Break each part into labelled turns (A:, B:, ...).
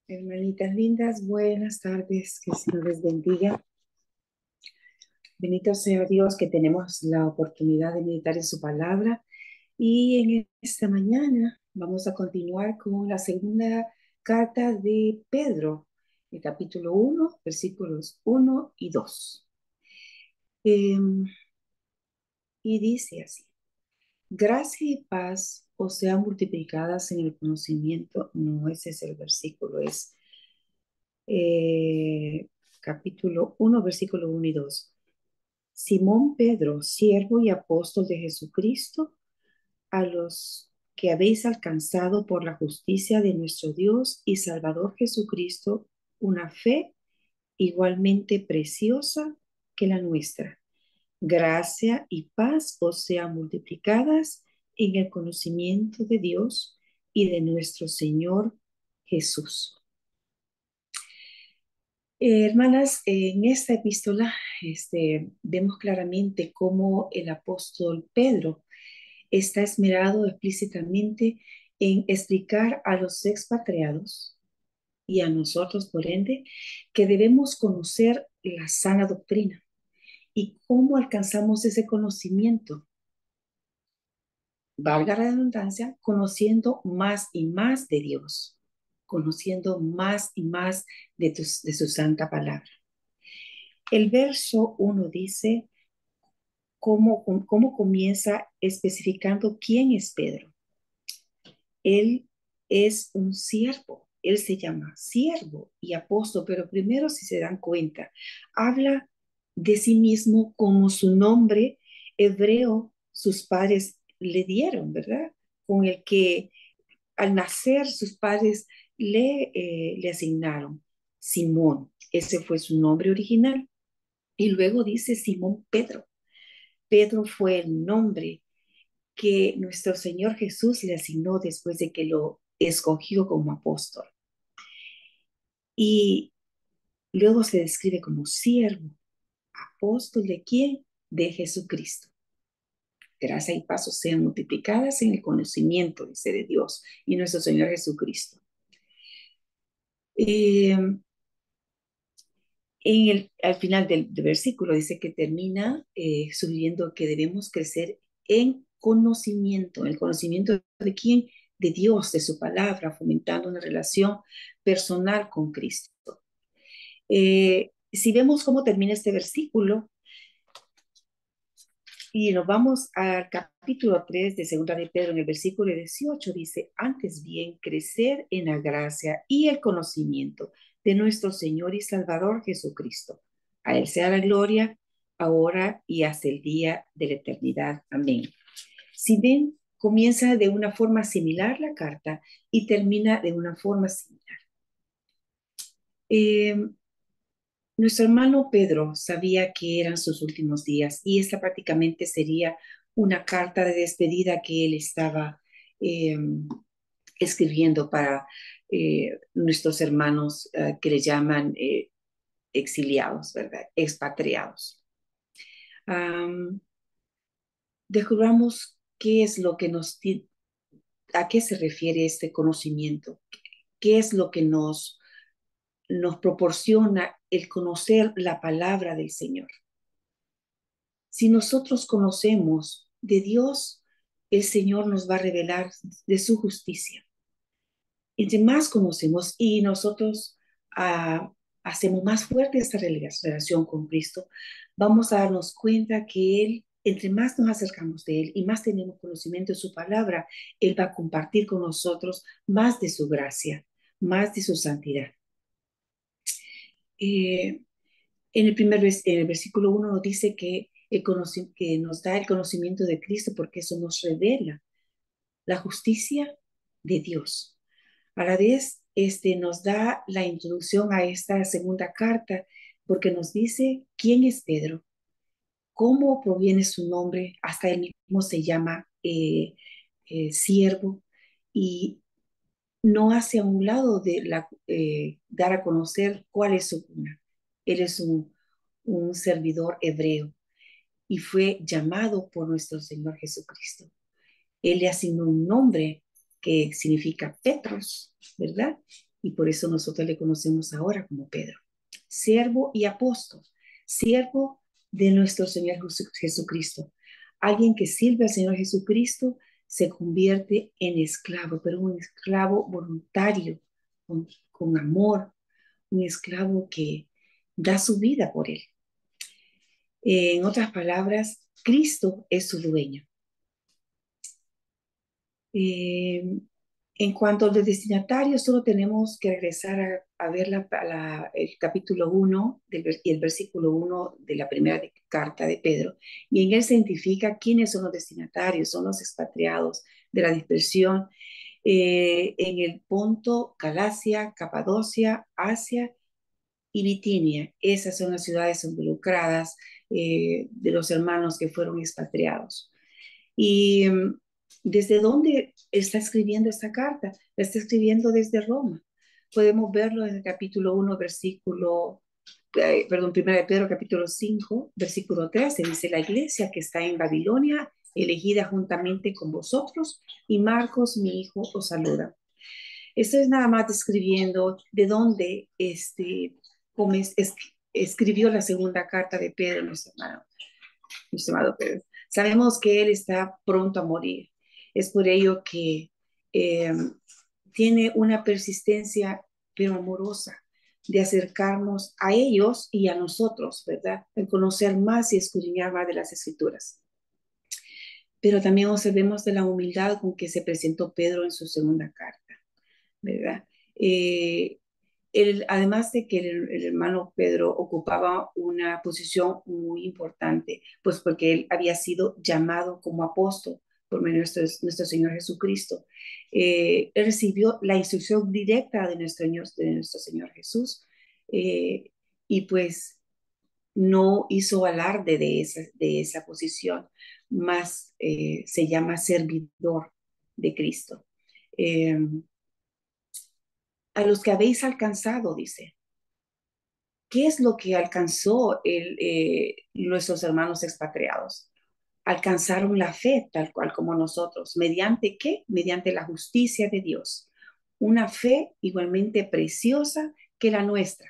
A: Hermanitas lindas, buenas tardes, que el Señor les bendiga. Bendito sea Dios que tenemos la oportunidad de meditar en su palabra. Y en esta mañana vamos a continuar con la segunda carta de Pedro, el capítulo 1, versículos 1 y 2. Em, y dice así: gracia y paz os sean multiplicadas en el conocimiento. No, ese es el versículo, es eh, capítulo 1, versículo 1 y 2. Simón Pedro, siervo y apóstol de Jesucristo, a los que habéis alcanzado por la justicia de nuestro Dios y Salvador Jesucristo una fe igualmente preciosa que la nuestra. Gracia y paz os sean multiplicadas en el conocimiento de Dios y de nuestro Señor Jesús. Hermanas, en esta epístola vemos claramente cómo el apóstol Pedro está esmerado explícitamente en explicar a los expatriados y a nosotros, por ende, que debemos conocer la sana doctrina y cómo alcanzamos ese conocimiento, valga la redundancia, conociendo más y más de Dios, conociendo más y más de su santa palabra. El verso 1 dice cómo comienza especificando quién es Pedro. Él es un siervo, él se llama siervo y apóstol, pero primero, si se dan cuenta, habla de sí mismo como su nombre hebreo sus padres le dieron, ¿verdad? Con el que al nacer sus padres le asignaron Simón. Ese fue su nombre original. Y luego dice Simón Pedro. Pedro fue el nombre que nuestro Señor Jesús le asignó después de que lo escogió como apóstol. Y luego se describe como siervo, apóstol de quién? De Jesucristo. Gracia y paz sean multiplicadas en el conocimiento, dice, de Dios y nuestro Señor Jesucristo. Eh, al final del versículo dice que termina sugiriendo que debemos crecer en conocimiento. ¿El conocimiento de quién? De Dios, de su palabra, fomentando una relación personal con Cristo. Si vemos cómo termina este versículo y nos vamos al capítulo 3 de Segunda de Pedro, en el versículo 18 dice: antes bien, crecer en la gracia y el conocimiento de nuestro Señor y Salvador Jesucristo. A Él sea la gloria, ahora y hasta el día de la eternidad. Amén. Si ven, comienza de una forma similar la carta y termina de una forma similar. Eh, Nuestro hermano Pedro sabía que eran sus últimos días y esta prácticamente sería una carta de despedida que él estaba eh, escribiendo para nuestros hermanos que le llaman exiliados, ¿verdad? Expatriados. Um, Descubramos qué es lo que a qué se refiere este conocimiento, qué es lo que nos proporciona el conocer la palabra del Señor. Si nosotros conocemos de Dios, el Señor nos va a revelar de su justicia. Entre más conocemos y nosotros hacemos más fuerte esta relación con Cristo, vamos a darnos cuenta que Él, entre más nos acercamos de Él y más tenemos conocimiento de su palabra, Él va a compartir con nosotros más de su gracia, más de su santidad. Eh, en el versículo 1 nos dice que nos da el conocimiento de Cristo porque eso nos revela la justicia de Dios. A la vez, nos da la introducción a esta segunda carta porque nos dice quién es Pedro, cómo proviene su nombre, hasta él mismo se llama siervo, y no hace a un lado de dar a conocer cuál es su cuna. Él es un servidor hebreo y fue llamado por nuestro Señor Jesucristo. Él le asignó un nombre que significa Petros, ¿verdad? y por eso nosotros le conocemos ahora como Pedro. Siervo y apóstol, siervo de nuestro Señor Jesucristo. Alguien que sirve al Señor Jesucristo se convierte en esclavo, pero un esclavo voluntario, con amor, un esclavo que da su vida por él. En otras palabras, Cristo es su dueño. Eh, en cuanto al destinatario, solo tenemos que regresar a ver el capítulo 1 y el versículo 1 de la primera carta de Pedro. Y en él se identifica quiénes son los destinatarios, son los expatriados de la dispersión en el Ponto, Galacia, Capadocia, Asia y Bitinia. Esas son las ciudades involucradas de los hermanos que fueron expatriados. Y ¿desde dónde está escribiendo esta carta? La está escribiendo desde Roma. Podemos verlo en el capítulo 1, primera de Pedro, capítulo 5, versículo 13. Dice, la iglesia que está en Babilonia, elegida juntamente con vosotros, y Marcos, mi hijo, os saluda. Esto es nada más describiendo de dónde escribió la segunda carta de Pedro, nuestro amado Pedro. Sabemos que él está pronto a morir. Es por ello que eh, tiene una persistencia, pero amorosa, de acercarnos a ellos y a nosotros, ¿verdad? En conocer más y escudriñar más de las escrituras. Pero también observemos de la humildad con que se presentó Pedro en su segunda carta, ¿verdad? Eh, además de que el hermano Pedro ocupaba una posición muy importante, pues porque él había sido llamado como apóstol por nuestro Señor Jesucristo. Él recibió la instrucción directa de nuestro Señor Jesús eh, y pues no hizo alarde de esa posición, más se llama servidor de Cristo. Eh, a los que habéis alcanzado, dice. ¿Qué es lo que alcanzó nuestros hermanos expatriados? Alcanzaron la fe tal cual como nosotros. ¿Mediante qué? Mediante la justicia de Dios. Una fe igualmente preciosa que la nuestra.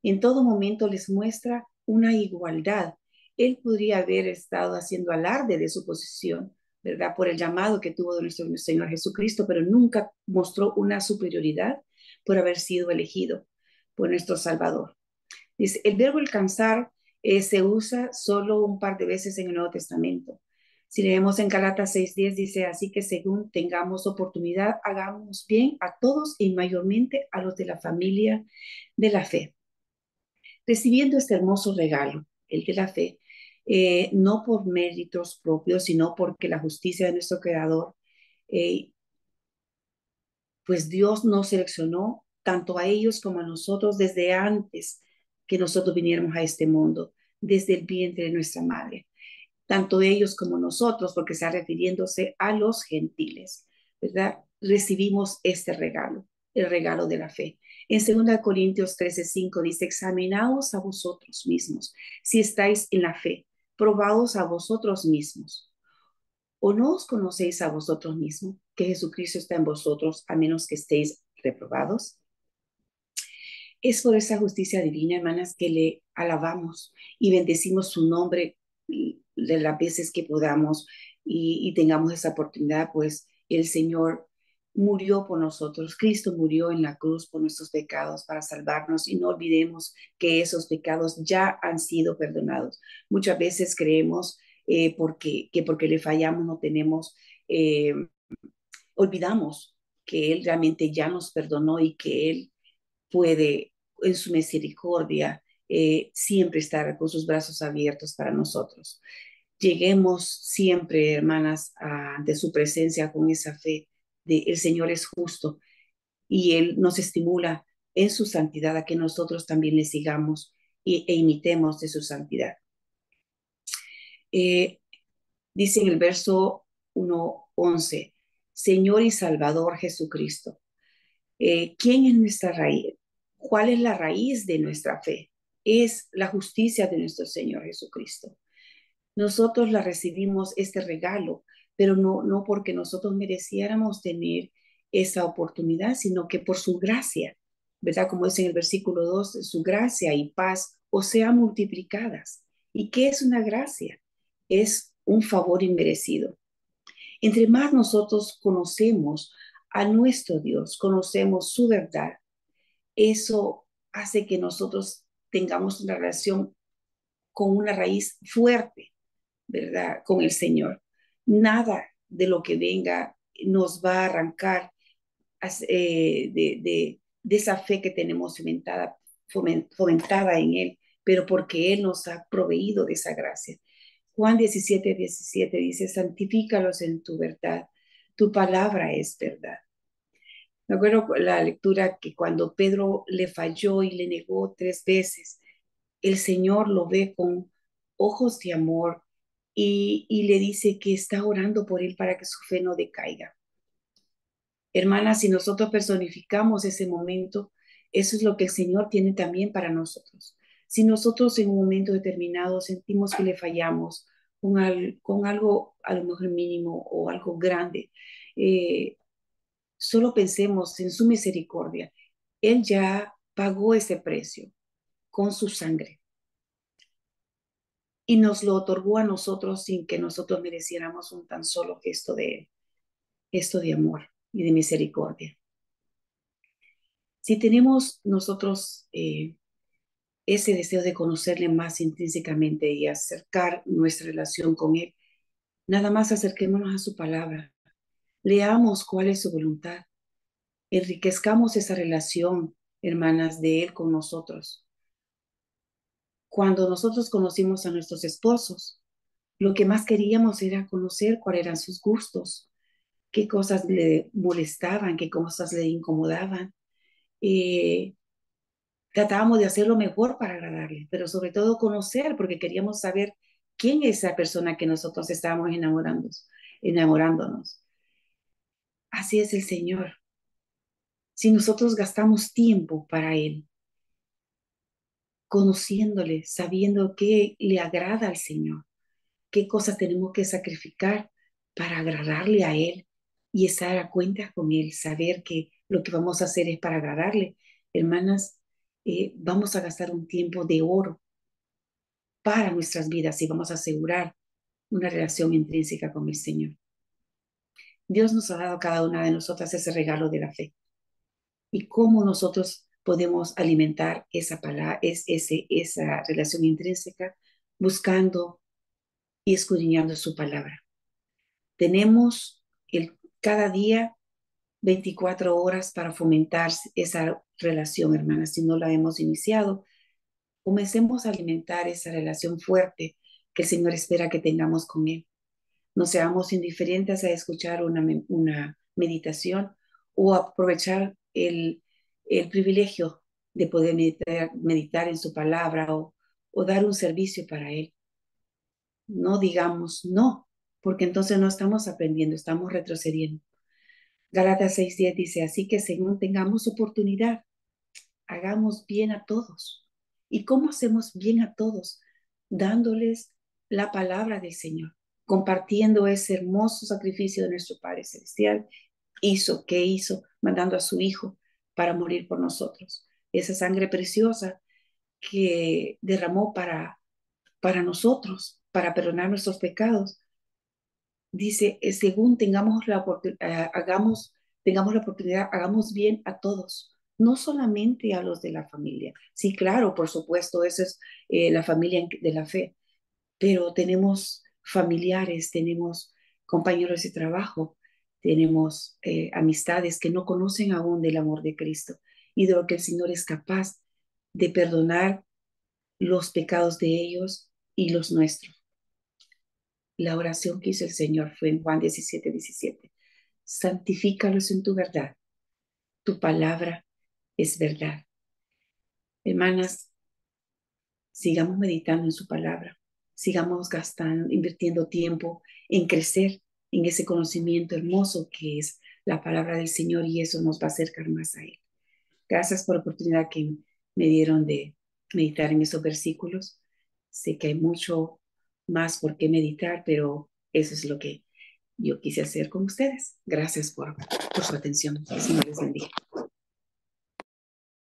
A: En todo momento les muestra una igualdad. Él podría haber estado haciendo alarde de su posición, ¿verdad? Por el llamado que tuvo de nuestro Señor Jesucristo, pero nunca mostró una superioridad por haber sido elegido por nuestro Salvador. Dice, el verbo alcanzar se usa solo un par de veces en el Nuevo Testamento. Si leemos en Galatas 6:10, dice, así que según tengamos oportunidad, hagamos bien a todos y mayormente a los de la familia de la fe. Recibiendo este hermoso regalo, el de la fe, no por méritos propios, sino porque la justicia de nuestro Creador, eh, pues Dios nos seleccionó tanto a ellos como a nosotros desde antes que nosotros viniéramos a este mundo, desde el vientre de nuestra madre. Tanto ellos como nosotros, porque está refiriéndose a los gentiles, ¿verdad? Recibimos este regalo, el regalo de la fe. En 2 Corintios 13:5 dice, examinaos a vosotros mismos, si estáis en la fe, probaos a vosotros mismos. ¿O no os conocéis a vosotros mismos, que Jesucristo está en vosotros, a menos que estéis reprobados? Es por esa justicia divina, hermanas, que le alabamos y bendecimos su nombre de las veces que podamos y tengamos esa oportunidad, pues el Señor murió por nosotros. Cristo murió en la cruz por nuestros pecados para salvarnos y no olvidemos que esos pecados ya han sido perdonados. Muchas veces creemos que porque le fallamos no tenemos, olvidamos que Él realmente ya nos perdonó y que Él puede en su misericordia siempre estar con sus brazos abiertos para nosotros. Lleguemos siempre, hermanas, de su presencia con esa fe de el Señor es justo y Él nos estimula en su santidad a que nosotros también le sigamos e imitemos de su santidad. Eh, Dice en el verso 1:11, Señor y Salvador Jesucristo. ¿Quién es nuestra raíz? ¿Cuál es la raíz de nuestra fe? Es la justicia de nuestro Señor Jesucristo. Nosotros la recibimos este regalo, pero no porque nosotros mereciéramos tener esa oportunidad, sino que por su gracia, ¿verdad? Como dice en el versículo 2, su gracia y paz os sean multiplicadas. ¿Y qué es una gracia? Es un favor inmerecido. Entre más nosotros conocemos a nuestro Dios, conocemos su verdad, eso hace que nosotros tengamos una relación con una raíz fuerte, ¿verdad? Con el Señor. Nada de lo que venga nos va a arrancar de esa fe que tenemos fomentada en Él, pero porque Él nos ha proveído de esa gracia. Juan 17:17 dice, santifícalos en tu verdad, tu palabra es verdad. Me acuerdo la lectura que cuando Pedro le falló y le negó 3 veces, el Señor lo ve con ojos de amor y le dice que está orando por él para que su fe no decaiga. Hermanas, si nosotros personificamos ese momento, eso es lo que el Señor tiene también para nosotros. Si nosotros en un momento determinado sentimos que le fallamos con algo a lo mejor mínimo o algo grande, eh, solo pensemos en su misericordia. Él ya pagó ese precio con su sangre y nos lo otorgó a nosotros sin que nosotros mereciéramos un tan solo gesto de amor y de misericordia. Si tenemos nosotros ese deseo de conocerle más intrínsecamente y acercar nuestra relación con Él, nada más acerquémonos a su palabra, leamos cuál es su voluntad, enriquezcamos esa relación, hermanas, de Él con nosotros. Cuando nosotros conocimos a nuestros esposos, lo que más queríamos era conocer cuáles eran sus gustos, qué cosas le molestaban, qué cosas le incomodaban. Eh, Tratábamos de hacer lo mejor para agradarle, pero sobre todo conocer, porque queríamos saber quién es esa persona que nosotros estábamos enamorándonos. Así es el Señor. Si nosotros gastamos tiempo para Él, conociéndole, sabiendo qué le agrada al Señor, qué cosas tenemos que sacrificar para agradarle a Él y estar a cuentas con Él, saber que lo que vamos a hacer es para agradarle. Hermanas, vamos a gastar un tiempo de oro para nuestras vidas y vamos a asegurar una relación intrínseca con el Señor. Dios nos ha dado a cada una de nosotras ese regalo de la fe. Y cómo nosotros podemos alimentar esa palabra, esa relación intrínseca buscando y escudriñando su palabra. Tenemos cada día 24 horas para fomentar esa relación, hermanas. Si no la hemos iniciado, comencemos a alimentar esa relación fuerte que el Señor espera que tengamos con Él. No seamos indiferentes a escuchar una meditación o aprovechar el privilegio de poder meditar en su palabra o dar un servicio para Él. No digamos no, porque entonces no estamos aprendiendo, estamos retrocediendo. Gálatas 6:10 dice, así que según tengamos oportunidad, hagamos bien a todos. ¿Y cómo hacemos bien a todos? Dándoles la palabra del Señor, compartiendo ese hermoso sacrificio de nuestro Padre Celestial. ¿Qué hizo? Mandando a su Hijo para morir por nosotros. Esa sangre preciosa que derramó para nosotros, para perdonar nuestros pecados. Dice, según tengamos la oportunidad, hagamos bien a todos, no solamente a los de la familia. Sí, claro, por supuesto, esa es la familia de la fe, pero tenemos familiares, tenemos compañeros de trabajo, tenemos amistades que no conocen aún del amor de Cristo y de lo que el Señor es capaz de perdonar los pecados de ellos y los nuestros. La oración que hizo el Señor fue en Juan 17:17. Santifícalos en tu verdad. Tu palabra es verdad. Hermanas, sigamos meditando en su palabra. Sigamos gastando, invirtiendo tiempo en crecer en ese conocimiento hermoso que es la palabra del Señor y eso nos va a acercar más a Él. Gracias por la oportunidad que me dieron de meditar en esos versículos. Sé que hay mucho más por qué meditar, pero eso es lo que yo quise hacer con ustedes. Gracias por su atención. Que el Señor les bendiga.